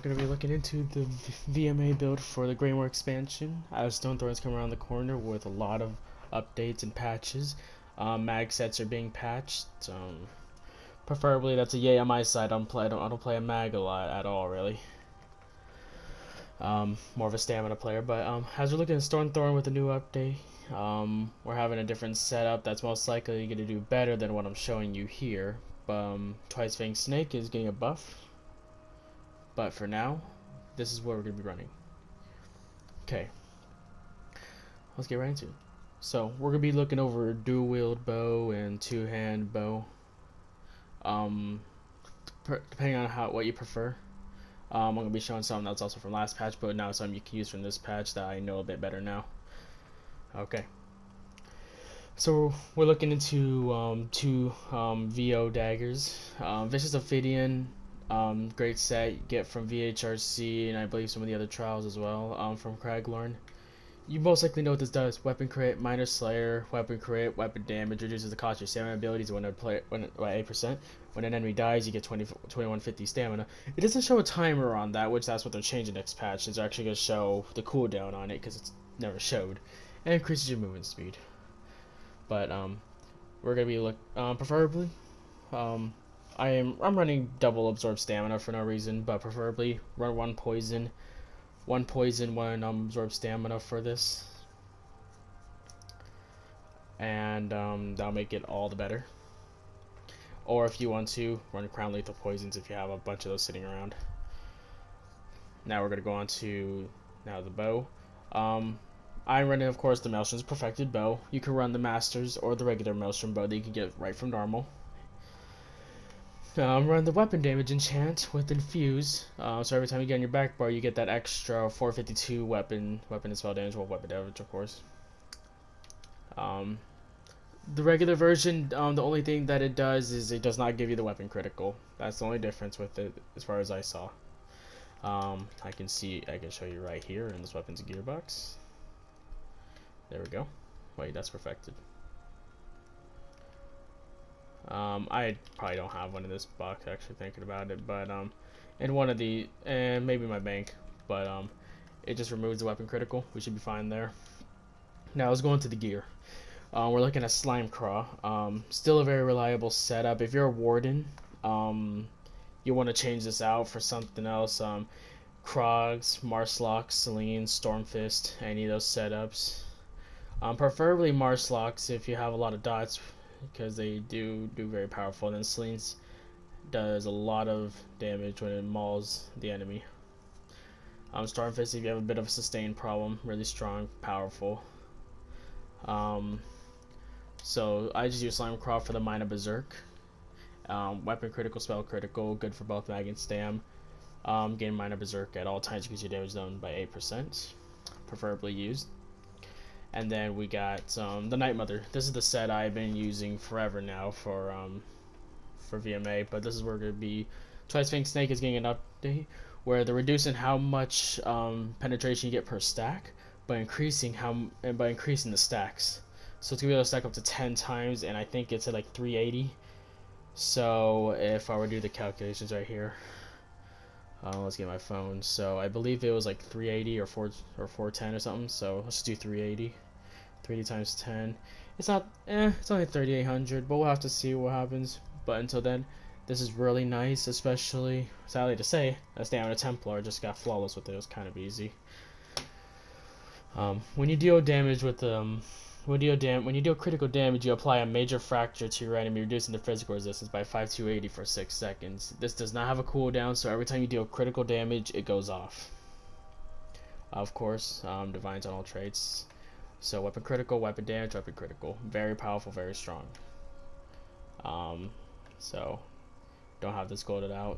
going to be looking into the VMA build for the Greymoor expansion, as Stonethorn's come around the corner with a lot of updates and patches. Mag sets are being patched. Preferably, that's a yay on my side. I don't play a mag a lot at all, really. More of a stamina player. But as we're looking at Stonethorn with a new update, we're having a different setup that's most likely going to do better than what I'm showing you here. Twice Fang Snake is getting a buff. But for now, this is what we're going to be running. Okay, let's get right into it. So we're going to be looking over dual wield bow and two-hand bow. Depending on what you prefer. I'm going to be showing something that's also from last patch, but now something you can use from this patch that I know a bit better now. Okay. So we're looking into two VO daggers. Vicious Ophidian. Great set you get from VHRC and I believe some of the other trials as well, from Craglorn. You most likely know what this does. Weapon crit, minor slayer, weapon crit, weapon damage, reduces the cost of your stamina abilities by 8%. When an enemy dies, you get 2150 stamina. It doesn't show a timer on that, which that's what they're changing next patch. It's actually going to show the cooldown on it because it's never showed. And increases your movement speed. But we're going to be preferably I'm running double absorb stamina for no reason, but preferably run one poison, one absorb stamina for this, and that'll make it all the better. Or if you want to, run crown lethal poisons if you have a bunch of those sitting around. Now we're gonna go on to the bow. I'm running, of course, the Maelstrom's Perfected Bow. You can run the Masters or the regular Maelstrom bow that you can get right from normal. Run the weapon damage enchant with infuse. So every time you get on your back bar, you get that extra 452 weapon and spell damage. Well, weapon damage, of course. The regular version, the only thing that it does is it does not give you the weapon critical. That's the only difference with it, as far as I saw. I can show you right here in this weapons gearbox. There we go. Wait, that's perfected. I probably don't have one in this box, actually thinking about it, but in one of the, and maybe my bank, but it just removes the weapon critical. We should be fine there. Now let's go into the gear. We're looking at Slime Craw. Still a very reliable setup. If you're a warden, you want to change this out for something else. Krogs, Marslocks, Selene, Stormfist, any of those setups. Preferably Marslocks if you have a lot of dots, because they do very powerful. And then Selene's does a lot of damage when it mauls the enemy. Stormfist if you have a bit of a sustain problem, really strong, powerful. So I just use Slime Craw for the Mina Berserk. Weapon critical, spell critical, good for both mag and stam. Gain Mina Berserk at all times, increase your damage done by 8%, preferably used. And then we got the Night Mother. This is the set I've been using forever now for VMA, but this is where we're going to be. Twice Fang Snake is getting an update where they're reducing how much penetration you get per stack by increasing the stacks. So it's going to be able to stack up to 10 times, and I think it's at like 380. So if I were to do the calculations right here, let's get my phone. So I believe it was like 380 or 410 or something. So let's just do 380. 380 times 10. It's not. It's only 3,800, but we'll have to see what happens. But until then, this is really nice. Especially, sadly to say, that Stamina Templar just got flawless with it. It was kind of easy. When you deal damage with when you deal critical damage, you apply a major fracture to your enemy, reducing the physical resistance by 5280 for 6 seconds. This does not have a cooldown, so every time you deal critical damage, it goes off. Of course, divines on all traits. So weapon critical, weapon damage, weapon critical. Very powerful, very strong. So don't have this golded out,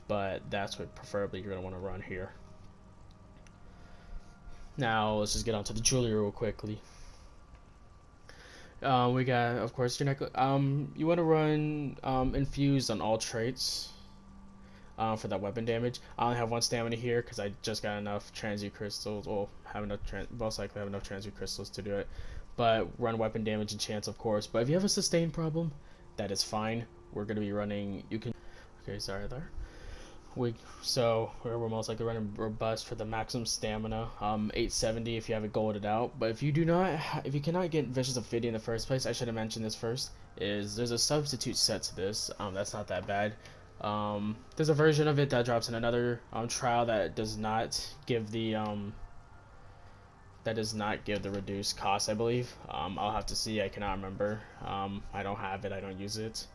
but that's what preferably you're gonna want to run here. Now let's just get onto the jewelry real quickly. We got, of course, your necklace. You want to run infused on all traits for that weapon damage. I only have one stamina here because I just got enough transmute crystals. Well, most likely have enough transmute crystals to do it. But run weapon damage and chance, of course. But if you have a sustain problem, that is fine. We're gonna be running. Okay, sorry there. we're most likely running robust for the maximum stamina, 870 if you have it golded out. But if you do not, if you cannot get Vicious Ophidian in the first place, I should have mentioned this first. There's a substitute set to this. That's not that bad. There's a version of it that drops in another trial that does not give the reduced cost, I believe. I'll have to see. I cannot remember. I don't have it. I don't use it.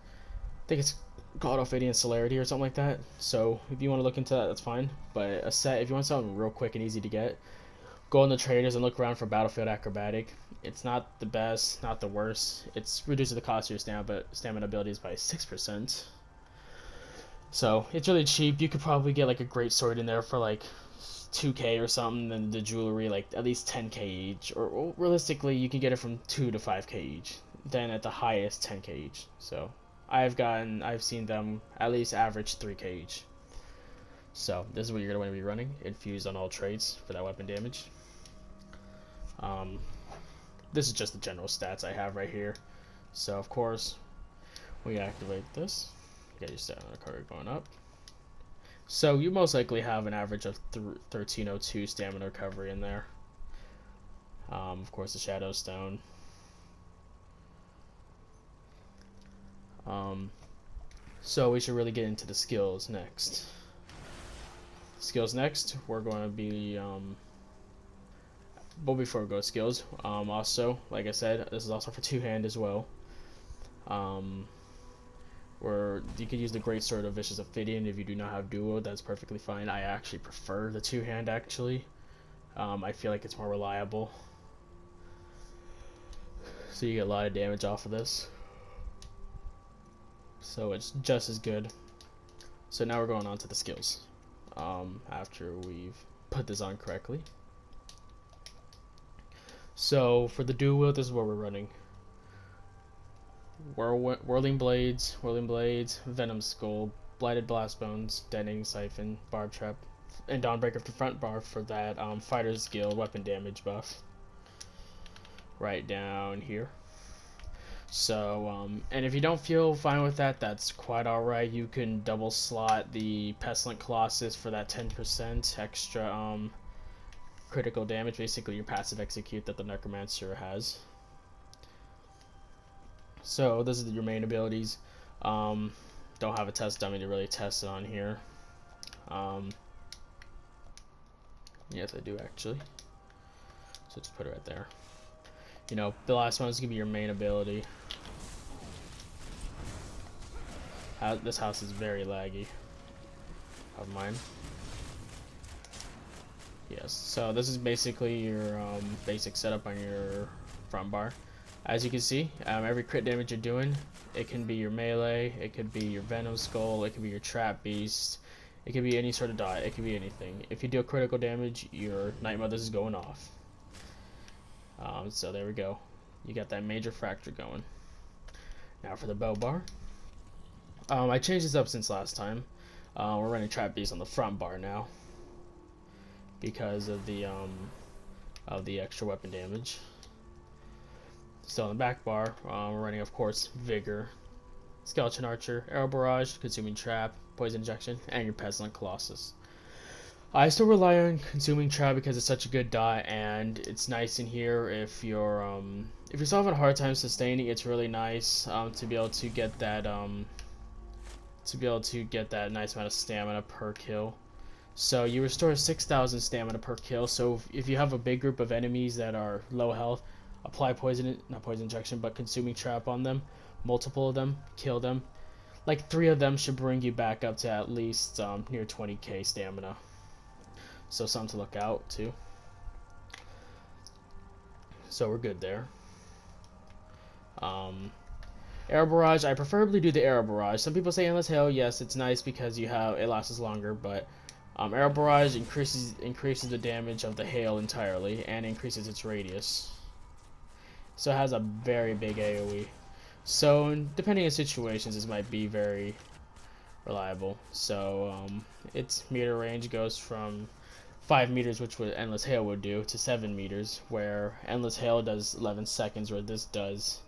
I think it's called Ophidian Celerity or something like that. So if you want to look into that, that's fine. But a set, if you want something real quick and easy to get, go on the traders and look around for Battlefield Acrobatic. It's not the best, not the worst. It's reduces the cost of your stamina abilities by 6%. So it's really cheap. You could probably get like a great sword in there for like 2k or something, and the jewelry like at least 10k each, or realistically you can get it from 2 to 5k each, then at the highest 10k each. So I've seen them at least average 3k each. So this is what you're going to be running, infused on all traits for that weapon damage. This is just the general stats I have right here. So of course we activate this, get your stamina card going up. So you most likely have an average of 1302 stamina recovery in there. Of course the Shadow Stone. So we should really get into the skills next. We're going to be but before we go to skills, also like I said, this is also for two-hand as well. Where you could use the Great Sword of Vicious Ophidian if you do not have duo. That's perfectly fine. I actually prefer the two-hand actually. I feel like it's more reliable, so you get a lot of damage off of this, so it's just as good. So now we're going on to the skills, after we've put this on correctly. So for the duo, this is what we're running. Whirling Blades, Venom Skull, Blighted Blastbones, Deadening Siphon, Barb Trap, and Dawnbreaker for front bar for that Fighter's Guild weapon damage buff. Right down here. So, and if you don't feel fine with that, that's quite alright. You can double slot the Pestilent Colossus for that 10% extra critical damage, basically your passive execute that the Necromancer has. So this is your main abilities. Don't have a test dummy to really test it on here. Yes, I do actually. So just put it right there. You know, the last one is gonna be your main ability. This house is very laggy. Of mine. Yes. So this is basically your basic setup on your front bar. As you can see, every crit damage you're doing, it can be your melee, it could be your Venom Skull, it could be your Trap Beast, it could be any sort of die, it could be anything. If you do critical damage, your Night Mothers is going off. So there we go. You got that major fracture going. Now for the bow bar. I changed this up since last time. We're running Trap Beast on the front bar now, because of the extra weapon damage. So on the back bar, we're running, of course, Vigor, Skeleton Archer, Arrow Barrage, Consuming Trap, Poison Injection, and your Pestilent Colossus. I still rely on Consuming Trap because it's such a good dot, and it's nice in here if you're still having a hard time sustaining. It's really nice to be able to get that nice amount of stamina per kill. So you restore 6,000 stamina per kill. So if you have a big group of enemies that are low health, apply not poison injection, but Consuming Trap on them, multiple of them, kill them. Like 3 of them should bring you back up to at least near 20k stamina. So something to look out to. So we're good there. Arrow Barrage, I preferably do the Arrow Barrage. Some people say Endless Hail, yes, it's nice because it lasts longer, but Arrow Barrage increases the damage of the hail entirely and increases its radius. So it has a very big AoE. So depending on situations, this might be very reliable. So its meter range goes from 5 meters, which what Endless Hail would do, to 7 meters, where Endless Hail does 11 seconds, where this does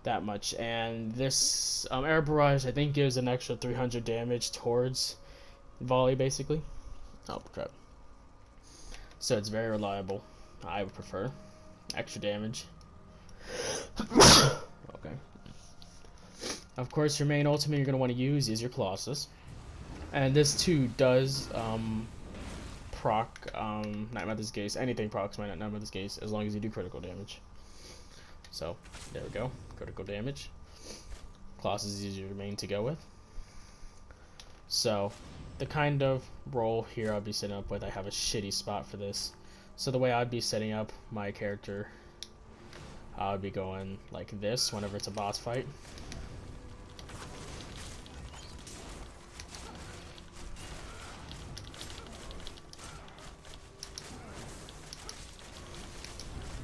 that much. And this Arrow Barrage, I think, gives an extra 300 damage towards volley basically. Oh crap. So it's very reliable. I would prefer extra damage. Okay. Of course, your main ultimate you're going to want to use is your Colossus. And this too does proc Nightmother's Gaze. Anything procs my Nightmother's Gaze as long as you do critical damage. So, there we go. Critical damage. Colossus is your main to go with. So, the kind of role here I'll be setting up with, I have a shitty spot for this. So the way I'd be setting up my character, I would be going like this whenever it's a boss fight.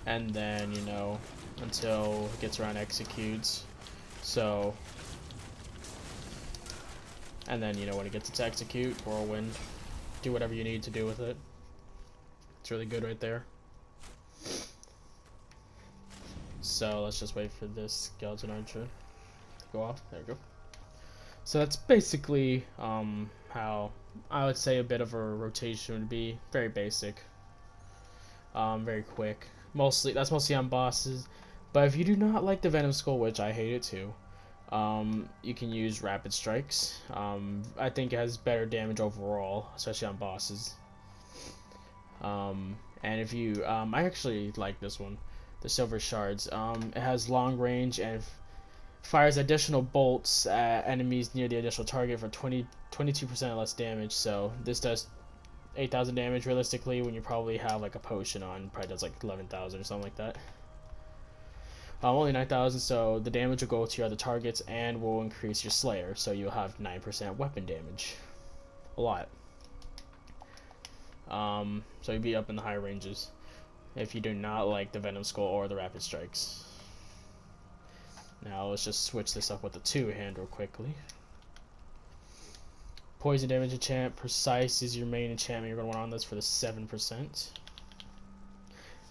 And then, you know, until it gets around executes. So, and then, you know, when it gets to execute, whirlwind, do whatever you need to do with it. It's really good right there. So let's just wait for this skeleton archer to go off. There we go. So that's basically how I would say a bit of a rotation would be. Very basic, very quick. That's mostly on bosses. But if you do not like the Venom Skull, which I hate it too, you can use Rapid Strikes. I think it has better damage overall, especially on bosses. And if you, I actually like this one, the Silver Shards. It has long range and fires additional bolts at enemies near the additional target for 22% less damage. So this does 8,000 damage realistically when you probably have like a potion on. Probably does like 11,000 or something like that. Only 9,000, so the damage will go to your other targets and will increase your Slayer. So you'll have 9% weapon damage. A lot. So you'd be up in the higher ranges if you do not like the Venom Skull or the Rapid Strikes. Now let's just switch this up with the two-hand real quickly. Poison damage enchant. Precise is your main enchantment. You're going to want on this for the 7%.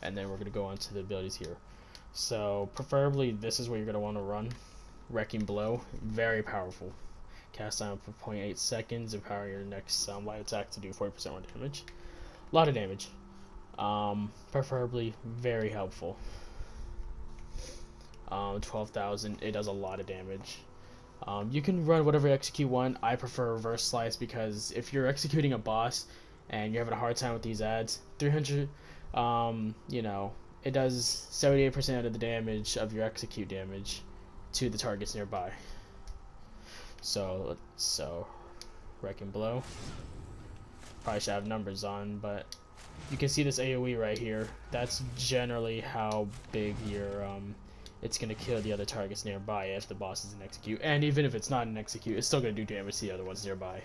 And then we're going to go on to the abilities here. So preferably this is where you're going to want to run. Wrecking Blow. Very powerful. Cast time for 0.8 seconds. Empower your next light attack to do 40% more damage. A lot of damage. Preferably very helpful. 12,000. It does a lot of damage. You can run whatever execute one. I prefer Reverse Slice because if you're executing a boss and you're having a hard time with these ads, 300, you know, it does 78% of the damage of your execute damage to the targets nearby. So Wrecking Blow. Probably should have numbers on, but you can see this AoE right here. That's generally how big your it's gonna kill the other targets nearby if the boss is an execute. And even if it's not an execute, it's still gonna do damage to the other ones nearby.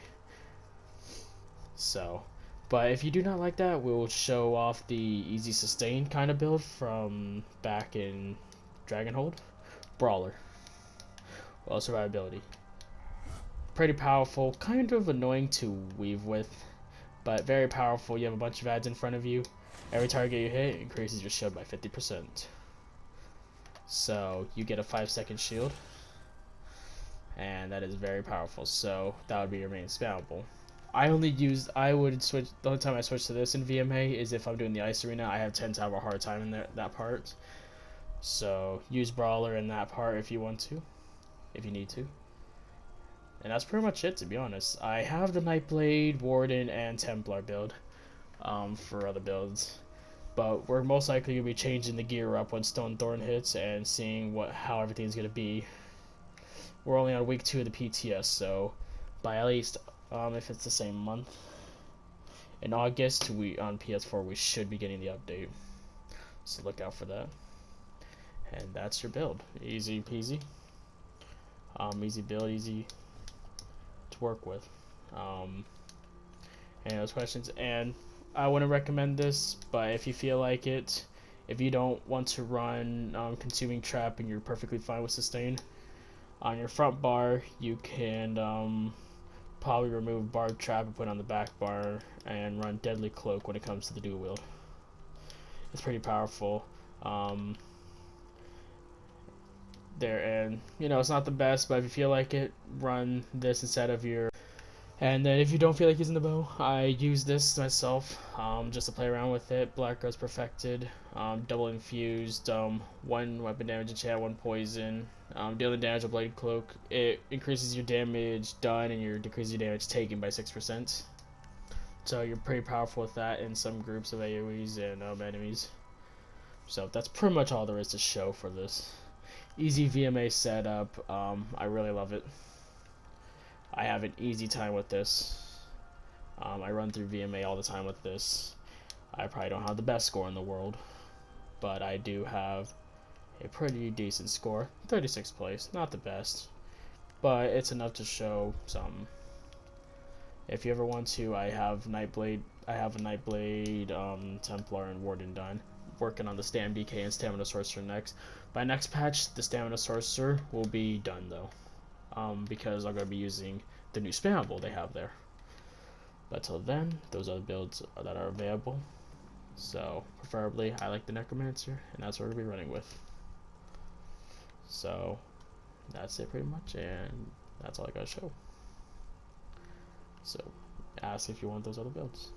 So, but if you do not like that, we'll show off the easy sustain kind of build from back in Dragonhold. Brawler. Well, survivability. Pretty powerful, kind of annoying to weave with, but very powerful. You have a bunch of ads in front of you. Every target you hit increases your shield by 50%. So you get a 5-second shield, and that is very powerful. So that would be your main spammable. I would switch, the only time I switch to this in VMA is if I'm doing the ice arena. I tend to have a hard time in that part. So use Brawler in that part if you want to, if you need to. And that's pretty much it, to be honest. I have the Nightblade, Warden, and Templar build for other builds. But we're most likely going to be changing the gear up when Stonethorn hits and seeing how everything's going to be. We're only on week 2 of the PTS, so by at least, if it's the same month, in August, on PS4 we should be getting the update. So look out for that. And that's your build. Easy peasy. Easy build, easy to work with. Any those questions? And I wouldn't recommend this, but if you feel like it, if you don't want to run Consuming Trap and you're perfectly fine with Sustain, on your front bar you can probably remove Barb Trap and put on the back bar and run Deadly Cloak when it comes to the dual wield. It's pretty powerful. And you know, it's not the best, but if you feel like it, run this instead of your And then if you don't feel like using the bow, I use this myself, just to play around with it. Black Guard's Perfected, double infused, 1 weapon damage enchant, 1 poison, dealing damage with Blade Cloak. It increases your damage done and your decreases your damage taken by 6%. So you're pretty powerful with that in some groups of AoEs and enemies. So that's pretty much all there is to show for this. Easy VMA setup, I really love it. I have an easy time with this. I run through VMA all the time with this. I probably don't have the best score in the world, but I do have a pretty decent score. 36th place, not the best, but it's enough to show something. If you ever want to, I have a Nightblade, Templar, and Warden done. Working on the stamdk and Stamina Sorcerer next. By next patch, the Stamina Sorcerer will be done though, because I'm going to be using the new spammable they have there. But till then, those are the builds that are available. So preferably, I like the Necromancer, and that's what we're going to be running with. So that's it pretty much, and that's all I got to show. So ask if you want those other builds.